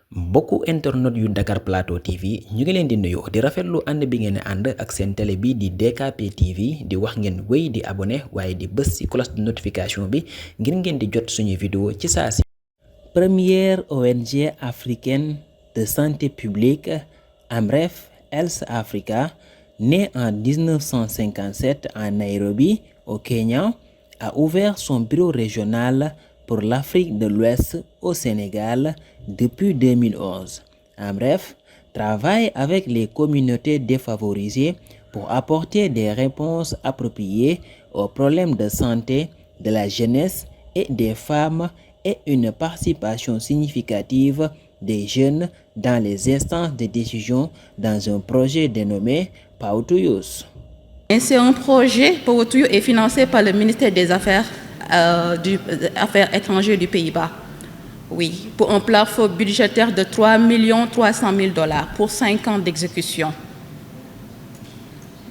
mbokku internet yu Dakar Plateau TV ñu ngi leen di nuyu di rafetlu ànd bi ngeen ànd ak seen télé bi di DKP TV di wax ngeen wéy di abonné waaye di bës ci cloche de notification bi ngir ngeen di jot suñuy vidéo ci saa si. Première ONG africaine de santé publique, Amref Health Africa, née en 1957 à Nairobi, au Kenya, a ouvert son bureau régional pour l'Afrique de l'Ouest au Sénégal depuis 2011. Amref travaille avec les communautés défavorisées pour apporter des réponses appropriées aux problèmes de santé de la jeunesse et des femmes et une participation significative des jeunes dans les instances de décision dans un projet dénommé Power to Youth. C'est un projet, Power to Youth est financé par le ministère des Affaires étrangères du Pays-Bas. Oui, pour un plafond budgétaire de 3 300 000 $ pour 5 ans d'exécution.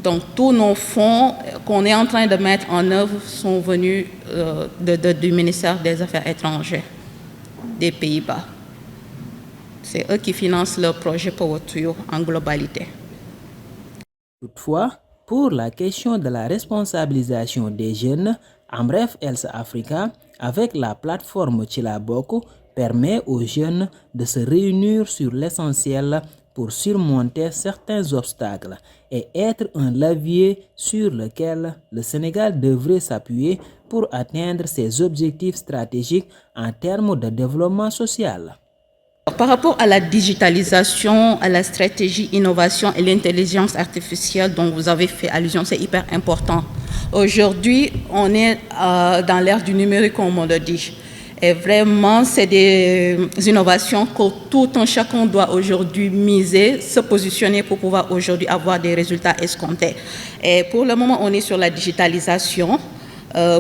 Donc tous nos fonds qu'on est en train de mettre en œuvre sont venus du ministère des Affaires étrangères des Pays-Bas. C'est eux qui financent le projet Power to Youth en globalité. Toutefois, pour la question de la responsabilisation des jeunes, Amref Health Africa, avec la plateforme Chilaboko, permet aux jeunes de se réunir sur l'essentiel pour surmonter certains obstacles et être un levier sur lequel le Sénégal devrait s'appuyer pour atteindre ses objectifs stratégiques en termes de développement social. Par rapport à la digitalisation, à la stratégie innovation et l'intelligence artificielle dont vous avez fait allusion, c'est hyper important. Aujourd'hui, on est dans l'ère du numérique, comme on le dit. Et vraiment, c'est des innovations que tout un chacun doit aujourd'hui miser, se positionner pour pouvoir aujourd'hui avoir des résultats escomptés. Et pour le moment, on est sur la digitalisation.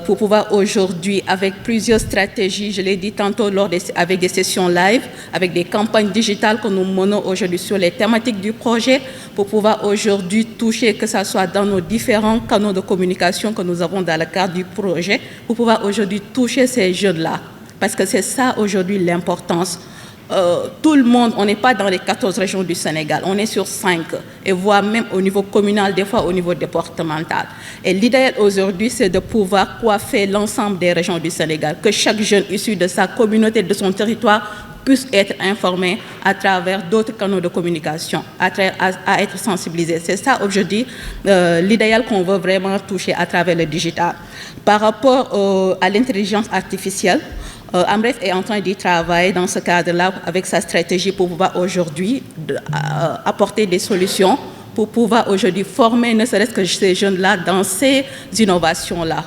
Pour pouvoir aujourd'hui, avec plusieurs stratégies, je l'ai dit tantôt, avec des sessions live, avec des campagnes digitales que nous menons aujourd'hui sur les thématiques du projet, pour pouvoir aujourd'hui toucher, que ce soit dans nos différents canaux de communication que nous avons dans le cadre du projet, pour pouvoir aujourd'hui toucher ces jeunes-là. Parce que c'est ça aujourd'hui l'importance. Tout le monde, on n'est pas dans les 14 régions du Sénégal, on est sur 5, et voire même au niveau communal, des fois au niveau départemental. Et l'idéal aujourd'hui, c'est de pouvoir coiffer l'ensemble des régions du Sénégal, que chaque jeune issu de sa communauté, de son territoire, puisse être informé à travers d'autres canaux de communication, à être sensibilisé. C'est ça aujourd'hui l'idéal qu'on veut vraiment toucher à travers le digital. Par rapport à l'intelligence artificielle, Amref est en train d'y travailler dans ce cadre-là avec sa stratégie pour pouvoir aujourd'hui apporter des solutions, pour pouvoir aujourd'hui former ne serait-ce que ces jeunes-là dans ces innovations-là.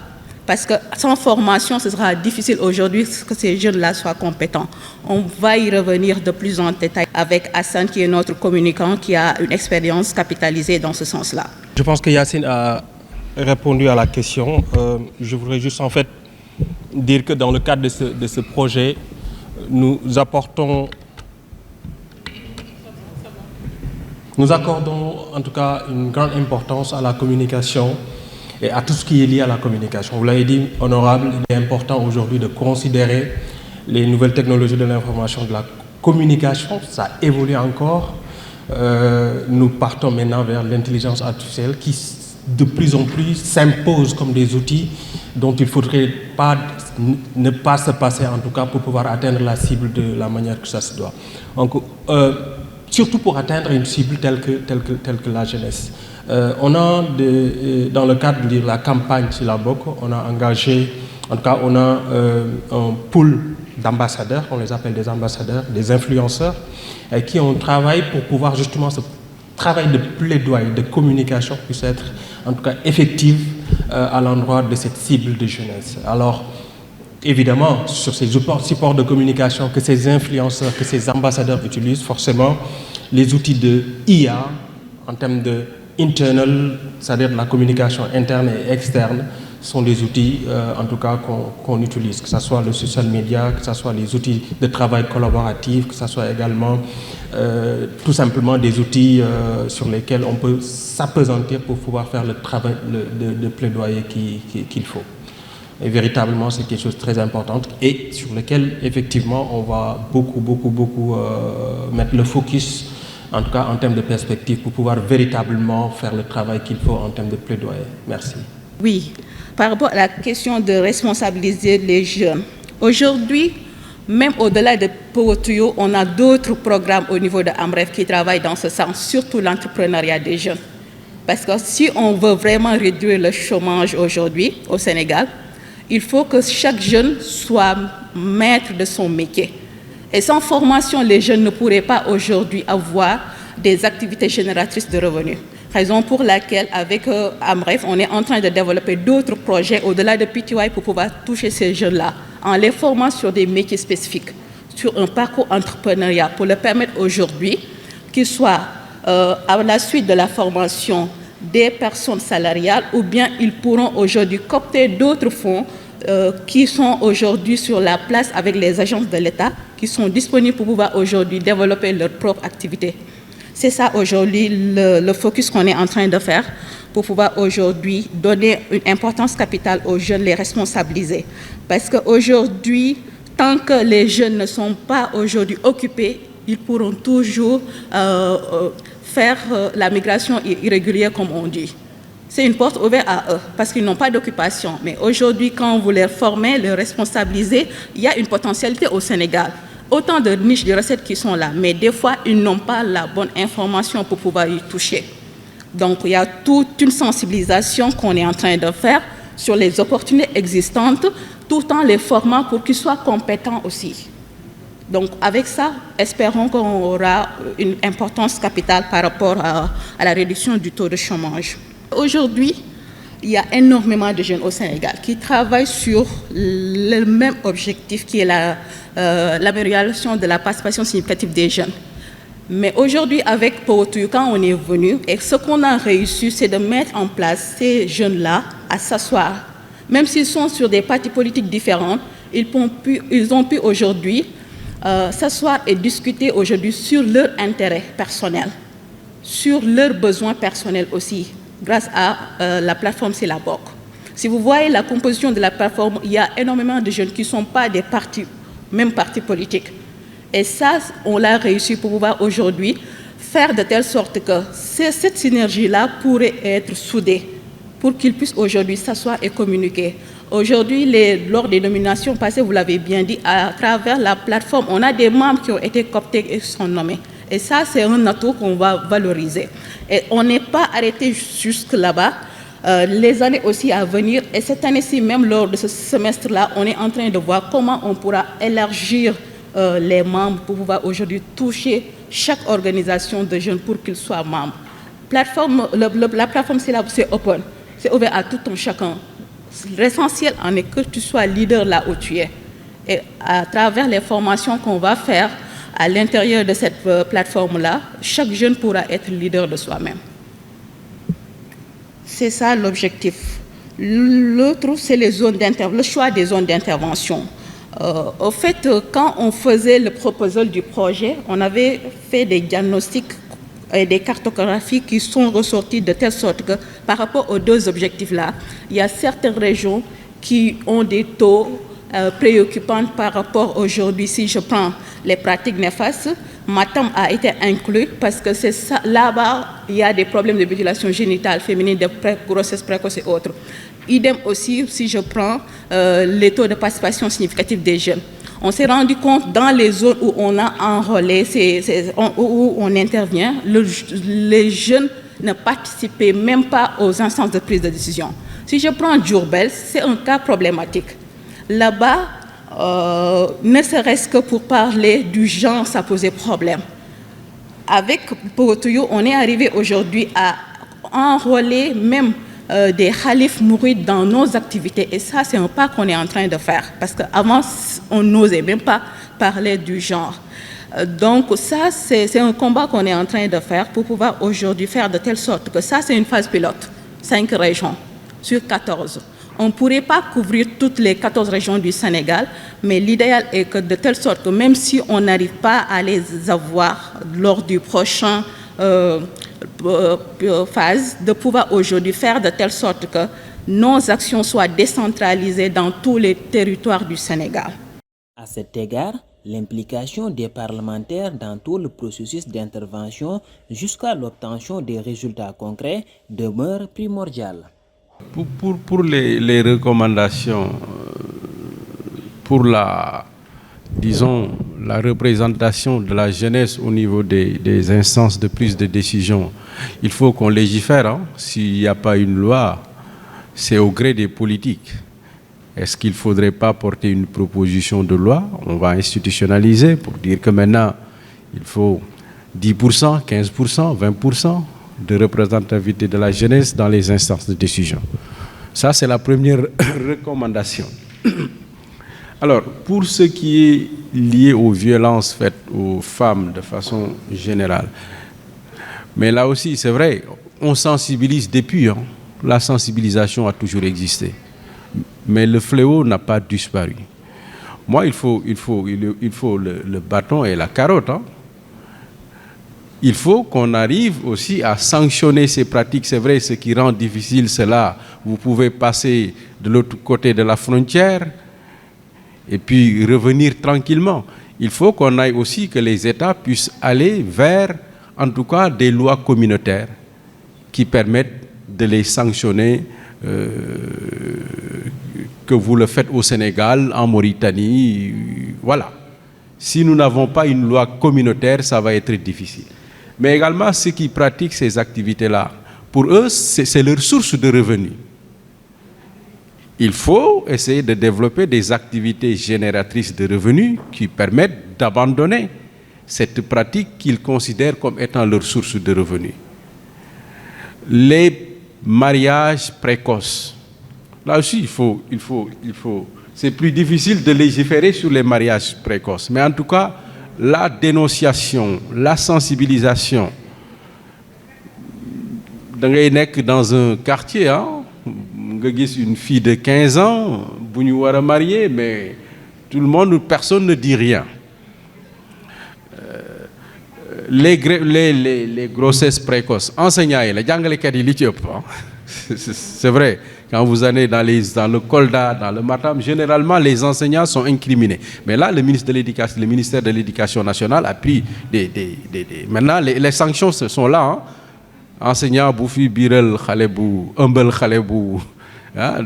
Parce que sans formation, ce sera difficile aujourd'hui que ces jeunes-là soient compétents. On va y revenir de plus en détail avec Hassan, qui est notre communicant, qui a une expérience capitalisée dans ce sens-là. Je pense que Yacine a répondu à la question. Je voudrais juste en fait dire que dans le cadre de ce projet, nous accordons en tout cas une grande importance à la communication et à tout ce qui est lié à la communication. Vous l'avez dit, honorable, il est important aujourd'hui de considérer les nouvelles technologies de l'information, de la communication. Ça évolue encore. Nous partons maintenant vers l'intelligence artificielle qui de plus en plus s'impose comme des outils dont il ne faudrait ne pas se passer, en tout cas pour pouvoir atteindre la cible de la manière que ça se doit. Donc, surtout pour atteindre une cible telle que la jeunesse. On a, dans le cadre de la campagne Chilaboko, on a engagé, en tout cas on a un pool d'ambassadeurs, on les appelle des ambassadeurs, des influenceurs, qui ont travaillé pour pouvoir justement ce travail de plaidoyer, de communication puisse être en tout cas effective à l'endroit de cette cible de jeunesse. Alors, évidemment, sur ces supports de communication que ces influenceurs, que ces ambassadeurs utilisent, forcément, les outils de IA, en termes de internal, c'est-à-dire de la communication interne et externe, sont des outils, en tout cas, qu'on utilise, que ce soit le social media, que ce soit les outils de travail collaboratif, que ce soit également tout simplement des outils sur lesquels on peut s'appesantir pour pouvoir faire le travail de plaidoyer qu'il faut. Et véritablement, c'est quelque chose de très important et sur lequel, effectivement, on va beaucoup mettre le focus, en tout cas en termes de perspective, pour pouvoir véritablement faire le travail qu'il faut en termes de plaidoyer. Merci. Oui, par rapport à la question de responsabiliser les jeunes, aujourd'hui, même au-delà de Powotuyo, on a d'autres programmes au niveau de AMREF qui travaillent dans ce sens, surtout l'entrepreneuriat des jeunes. Parce que si on veut vraiment réduire le chômage aujourd'hui au Sénégal, il faut que chaque jeune soit maître de son métier. Et sans formation, les jeunes ne pourraient pas aujourd'hui avoir des activités génératrices de revenus. Raison pour laquelle, avec AMREF, on est en train de développer d'autres projets au-delà de PTY pour pouvoir toucher ces jeunes-là, en les formant sur des métiers spécifiques, sur un parcours entrepreneurial, pour leur permettre aujourd'hui qu'ils soient, à la suite de la formation, des personnes salariales, ou bien ils pourront aujourd'hui coopter d'autres fonds qui sont aujourd'hui sur la place avec les agences de l'État, qui sont disponibles pour pouvoir aujourd'hui développer leur propre activité. C'est ça aujourd'hui le focus qu'on est en train de faire pour pouvoir aujourd'hui donner une importance capitale aux jeunes, les responsabiliser. Parce qu'aujourd'hui, tant que les jeunes ne sont pas aujourd'hui occupés, ils pourront toujours faire la migration irrégulière, comme on dit. C'est une porte ouverte à eux, parce qu'ils n'ont pas d'occupation. Mais aujourd'hui, quand vous les formez, les responsabilisez, il y a une potentialité au Sénégal. Autant de niches de recettes qui sont là, mais des fois, ils n'ont pas la bonne information pour pouvoir y toucher. Donc, il y a toute une sensibilisation qu'on est en train de faire sur les opportunités existantes, tout en les formant pour qu'ils soient compétents aussi. Donc, avec ça, espérons qu'on aura une importance capitale par rapport à la réduction du taux de chômage. Aujourd'hui, il y a énormément de jeunes au Sénégal qui travaillent sur le même objectif qui est l'amélioration de la participation significative des jeunes. Mais aujourd'hui, avec Powotuyo, quand on est venu, et ce qu'on a réussi, c'est de mettre en place ces jeunes-là à s'asseoir. Même s'ils sont sur des partis politiques différents, ils ont pu aujourd'hui s'asseoir et discuter aujourd'hui sur leur intérêt personnel, sur leurs besoins personnels aussi, grâce à la plateforme Silabok. Si vous voyez la composition de la plateforme, il y a énormément de jeunes qui ne sont pas des partis, même partis politiques. Et ça, on l'a réussi pour pouvoir aujourd'hui faire de telle sorte que cette synergie-là pourrait être soudée pour qu'ils puissent aujourd'hui s'asseoir et communiquer. Aujourd'hui, lors des nominations passées, vous l'avez bien dit, à travers la plateforme, on a des membres qui ont été cooptés et sont nommés. Et ça, c'est un atout qu'on va valoriser. Et on n'est pas arrêté jusque là-bas. Les années aussi à venir, et cette année-ci, même lors de ce semestre-là, on est en train de voir comment on pourra élargir les membres pour pouvoir aujourd'hui toucher chaque organisation de jeunes pour qu'ils soient membres. La plateforme, c'est open, c'est ouvert à tout un chacun. L'essentiel en est que tu sois leader là où tu es. Et à travers les formations qu'on va faire à l'intérieur de cette plateforme-là, chaque jeune pourra être leader de soi-même. C'est ça l'objectif. L'autre, c'est le choix des zones d'intervention. Au fait, quand on faisait le proposal du projet, on avait fait des diagnostics et des cartographies qui sont ressorties de telle sorte que par rapport aux deux objectifs-là, il y a certaines régions qui ont des taux préoccupants par rapport aujourd'hui. Si je prends les pratiques néfastes, Matam a été inclus parce que c'est ça, là-bas, il y a des problèmes de mutilation génitale féminine, de grossesse précoce et autres. Idem aussi, si je prends les taux de participation significative des jeunes. On s'est rendu compte dans les zones où on a enrôlé, où on intervient, les jeunes ne participaient même pas aux instances de prise de décision. Si je prends Diourbel, c'est un cas problématique. Là-bas, ne serait-ce que pour parler du genre, ça posait problème. Avec Powotuyo, on est arrivé aujourd'hui à enrôler même des khalifs mourides dans nos activités. Et ça, c'est un pas qu'on est en train de faire. Parce qu'avant, on n'osait même pas parler du genre. Donc ça, c'est un combat qu'on est en train de faire pour pouvoir aujourd'hui faire de telle sorte que ça, c'est une phase pilote. 5 régions sur 14. On ne pourrait pas couvrir toutes les 14 régions du Sénégal, mais l'idéal est que de telle sorte que même si on n'arrive pas à les avoir lors du prochain phase, de pouvoir aujourd'hui faire de telle sorte que nos actions soient décentralisées dans tous les territoires du Sénégal. À cet égard, l'implication des parlementaires dans tout le processus d'intervention jusqu'à l'obtention des résultats concrets demeure primordiale. Pour les recommandations, pour disons, la représentation de la jeunesse au niveau des instances de prise de décision, il faut qu'on légifère. Hein. S'il n'y a pas une loi, c'est au gré des politiques. Est-ce qu'il ne faudrait pas porter une proposition de loi? On va institutionnaliser pour dire que maintenant, il faut 10%, 15%, 20% de représentativité de la jeunesse dans les instances de décision. Ça, c'est la première recommandation. Alors, pour ce qui est lié aux violences faites aux femmes de façon générale, mais là aussi, c'est vrai, on sensibilise depuis. Hein. La sensibilisation a toujours existé. Mais le fléau n'a pas disparu. Moi, il faut le bâton et la carotte. Hein. Il faut qu'on arrive aussi à sanctionner ces pratiques. C'est vrai, ce qui rend difficile cela, vous pouvez passer de l'autre côté de la frontière et puis revenir tranquillement. Il faut qu'on aille aussi que les États puissent aller vers, en tout cas, des lois communautaires qui permettent de les sanctionner, que vous le faites au Sénégal, en Mauritanie, voilà. Si nous n'avons pas une loi communautaire, ça va être difficile. Mais également, ceux qui pratiquent ces activités-là, pour eux, c'est leur source de revenus. Il faut essayer de développer des activités génératrices de revenus qui permettent d'abandonner cette pratique qu'ils considèrent comme étant leur source de revenus. Les mariages précoces. Là aussi, il faut. C'est plus difficile de légiférer sur les mariages précoces. Mais en tout cas, la dénonciation, la sensibilisation. Dans un quartier, hein, une fille de 15 ans, vous êtes mariée, mais tout le monde, personne ne dit rien. Les grossesses précoces, enseignants, c'est vrai, quand vous allez dans le Kolda, dans le Matam, généralement les enseignants sont incriminés. Mais là, le ministère de l'Éducation nationale a pris maintenant, les sanctions sont là. Hein. Enseignants, Boufi, Birel, Khalebou, Umbel, Khalebou.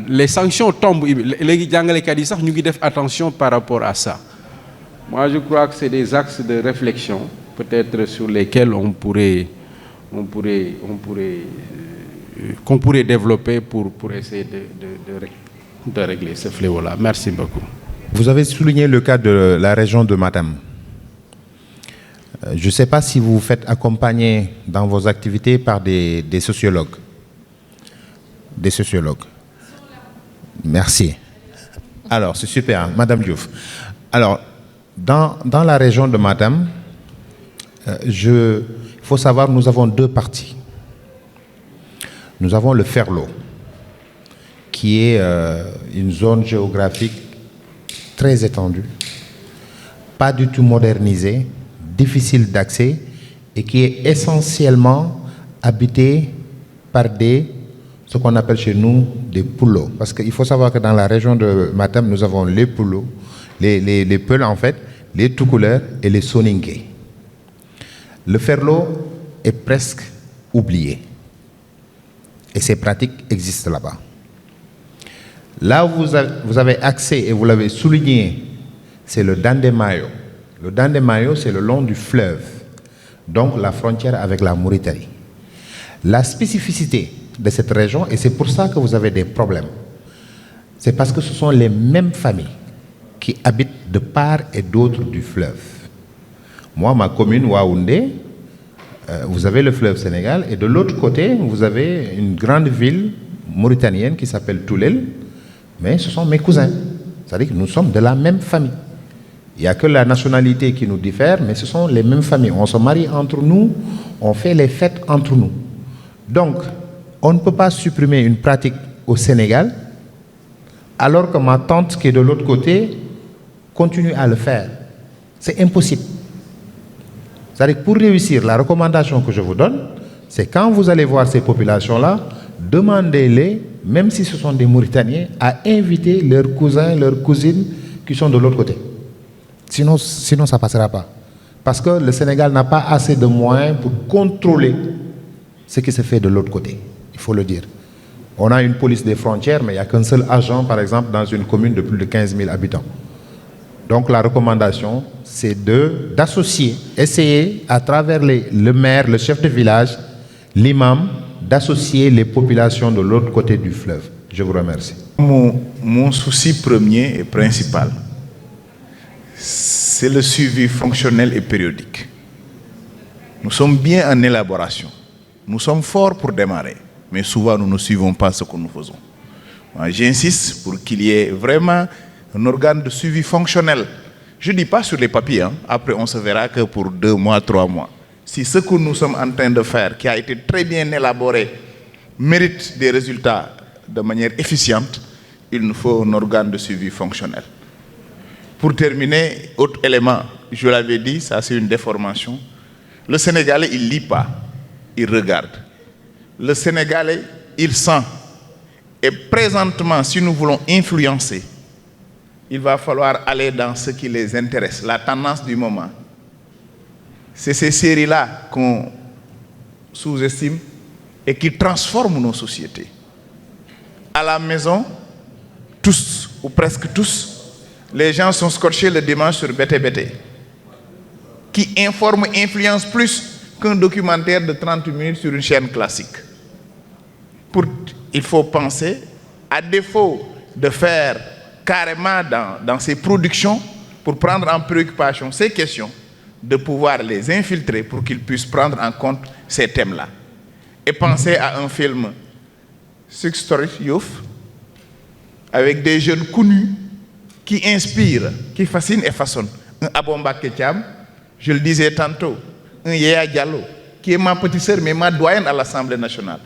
Les sanctions tombent. Les gens nous disent attention par rapport à ça. Moi, je crois que c'est des axes de réflexion, peut-être sur lesquels qu'on pourrait développer pour essayer de régler ce fléau-là. Merci beaucoup. Vous avez souligné le cas de la région de Matam. Je ne sais pas si vous vous faites accompagner dans vos activités par des sociologues. Des sociologues. Merci. Alors, c'est super, hein, Madame Diouf. Alors, dans la région de Matam, il faut savoir, nous avons deux parties. Nous avons le Ferlo, qui est une zone géographique très étendue, pas du tout modernisée, difficile d'accès et qui est essentiellement habitée par ce qu'on appelle chez nous des poulots. Parce qu'il faut savoir que dans la région de Matam, nous avons les poulots, les Peuls en fait, les Toucouleurs et les Soninké. Le Ferlo est presque oublié. Et ces pratiques existent là-bas. Là où vous avez accès, et vous l'avez souligné, c'est le Dandemayo. Le Dandemayo, c'est le long du fleuve, donc la frontière avec la Mauritanie. La spécificité de cette région, et c'est pour ça que vous avez des problèmes, c'est parce que ce sont les mêmes familles qui habitent de part et d'autre du fleuve. Moi, ma commune, Waoundé, vous avez le fleuve Sénégal, et de l'autre côté, vous avez une grande ville mauritanienne qui s'appelle Toulel, mais ce sont mes cousins. C'est-à-dire que nous sommes de la même famille. Il n'y a que la nationalité qui nous diffère, mais ce sont les mêmes familles. On se marie entre nous, on fait les fêtes entre nous. Donc, on ne peut pas supprimer une pratique au Sénégal, alors que ma tante qui est de l'autre côté continue à le faire. C'est impossible. C'est-à-dire que pour réussir, la recommandation que je vous donne, c'est quand vous allez voir ces populations-là, demandez-les même si ce sont des Mauritaniens, à inviter leurs cousins, leurs cousines qui sont de l'autre côté. Sinon, ça ne passera pas. Parce que le Sénégal n'a pas assez de moyens pour contrôler ce qui se fait de l'autre côté. Il faut le dire. On a une police des frontières, mais il n'y a qu'un seul agent, par exemple, dans une commune de plus de 15 000 habitants. Donc la recommandation, c'est d'associer, essayer à travers le maire, le chef de village, l'imam, d'associer les populations de l'autre côté du fleuve. Je vous remercie. Mon souci premier et principal, c'est le suivi fonctionnel et périodique. Nous sommes bien en élaboration. Nous sommes forts pour démarrer, mais souvent nous ne suivons pas ce que nous faisons. J'insiste pour qu'il y ait vraiment un organe de suivi fonctionnel. Je ne dis pas sur les papiers, hein. Après on se verra que pour 2 mois, 3 mois. Si ce que nous sommes en train de faire, qui a été très bien élaboré, mérite des résultats de manière efficiente, il nous faut un organe de suivi fonctionnel. Pour terminer, autre élément, je l'avais dit, ça c'est une déformation. Le Sénégalais, il ne lit pas, il regarde. Le Sénégalais, il sent. Et présentement, si nous voulons influencer, il va falloir aller dans ce qui les intéresse, la tendance du moment. C'est ces séries-là qu'on sous-estime et qui transforment nos sociétés. À la maison, tous, ou presque tous, les gens sont scotchés le dimanche sur BTBT, qui informe et influence plus qu'un documentaire de 30 minutes sur une chaîne classique. Il faut penser, à défaut de faire carrément dans ces productions, pour prendre en préoccupation ces questions, de pouvoir les infiltrer pour qu'ils puissent prendre en compte ces thèmes-là. Et penser à un film Six Story Youth, avec des jeunes connus qui inspirent, qui fascinent et façonnent. Un Abomba Ketcham, je le disais tantôt, un Yaya Diallo, qui est ma petite sœur, mais ma doyenne à l'Assemblée nationale,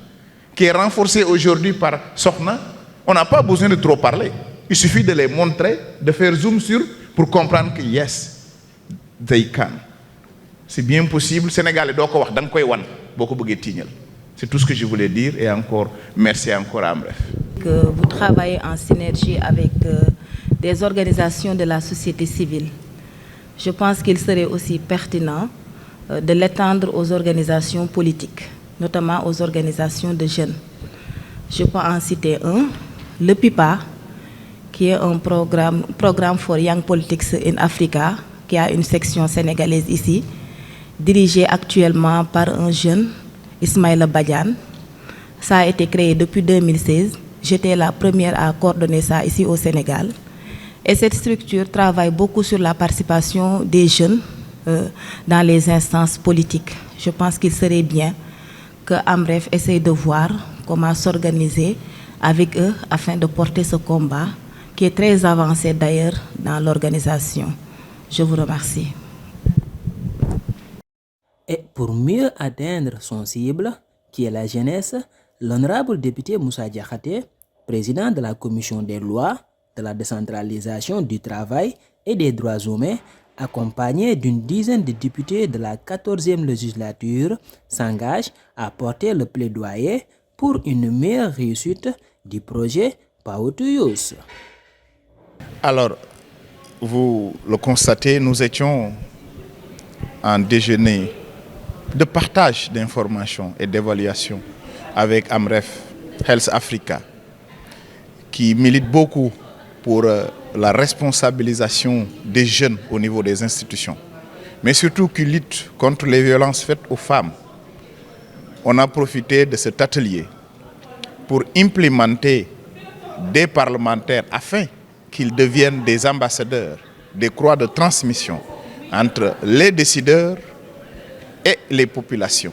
qui est renforcé aujourd'hui par Sokhna. On n'a pas besoin de trop parler. Il suffit de les montrer, de faire zoom sur, pour comprendre que yes, they can. C'est bien possible. Sénégalais, c'est tout ce que je voulais dire. Et encore, merci encore à Amref. Que vous travaillez en synergie avec des organisations de la société civile. Je pense qu'il serait aussi pertinent de l'étendre aux organisations politiques, notamment aux organisations de jeunes. Je peux en citer un, le PIPA, qui est un programme for Young Politics in Africa, qui a une section sénégalaise ici, dirigée actuellement par un jeune, Ismaïla Badiane. Ça a été créé depuis 2016. J'étais la première à coordonner ça ici au Sénégal. Et cette structure travaille beaucoup sur la participation des jeunes dans les instances politiques. Je pense qu'il serait bien que Amref essaye de voir comment s'organiser avec eux afin de porter ce combat qui est très avancé d'ailleurs dans l'organisation. Je vous remercie. Et pour mieux atteindre son cible, qui est la jeunesse, l'honorable député Moussa Diakhaté, président de la commission des lois, de la décentralisation du travail et des droits humains, accompagné d'une dizaine de députés de la 14e législature, s'engage à porter le plaidoyer pour une meilleure réussite du projet Power to Use. Alors, vous le constatez, nous étions en déjeuner de partage d'informations et d'évaluation avec Amref Health Africa, qui milite beaucoup pour la responsabilisation des jeunes au niveau des institutions, mais surtout qui lutte contre les violences faites aux femmes. On a profité de cet atelier pour implémenter des parlementaires afin qu'ils deviennent des ambassadeurs, des croix de transmission entre les décideurs et les populations.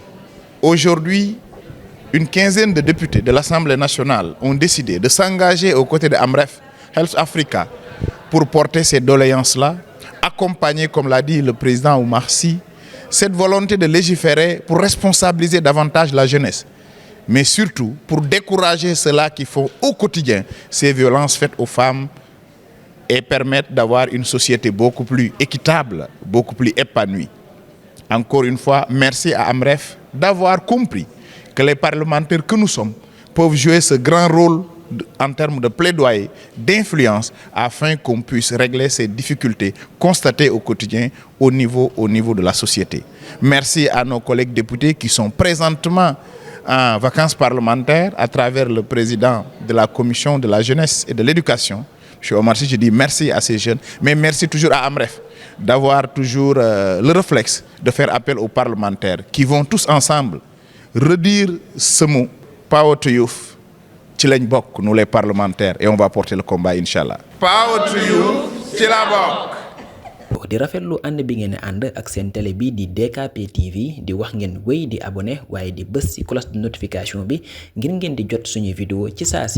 Aujourd'hui, une quinzaine de députés de l'Assemblée nationale ont décidé de s'engager aux côtés de Amref Health Africa pour porter ces doléances-là, accompagner, comme l'a dit le président Oumar Sy, cette volonté de légiférer pour responsabiliser davantage la jeunesse, mais surtout pour décourager ceux-là qui font au quotidien ces violences faites aux femmes et permettre d'avoir une société beaucoup plus équitable, beaucoup plus épanouie. Encore une fois, merci à Amref d'avoir compris que les parlementaires que nous sommes peuvent jouer ce grand rôle en termes de plaidoyer, d'influence, afin qu'on puisse régler ces difficultés constatées au quotidien au niveau de la société. Merci à nos collègues députés qui sont présentement en vacances parlementaires à travers le président de la commission de la jeunesse et de l'éducation. M. Omar Sy, je dis merci à ces jeunes, mais merci toujours à Amref d'avoir toujours le réflexe de faire appel aux parlementaires qui vont tous ensemble redire ce mot, Power to Youth, ci lañ bokk, nous les parlementaires, et on va porter le combat, Inch'Allah. Power to Youth, ci la bokk. di rafetlu ànd bi ngeen ànd ak seen télé bi di DKP TV di wax ngeen wéy di abonné waaye di bës ci cloche de notification bi ngir ngeen di jot suñuy vidéo ci saa si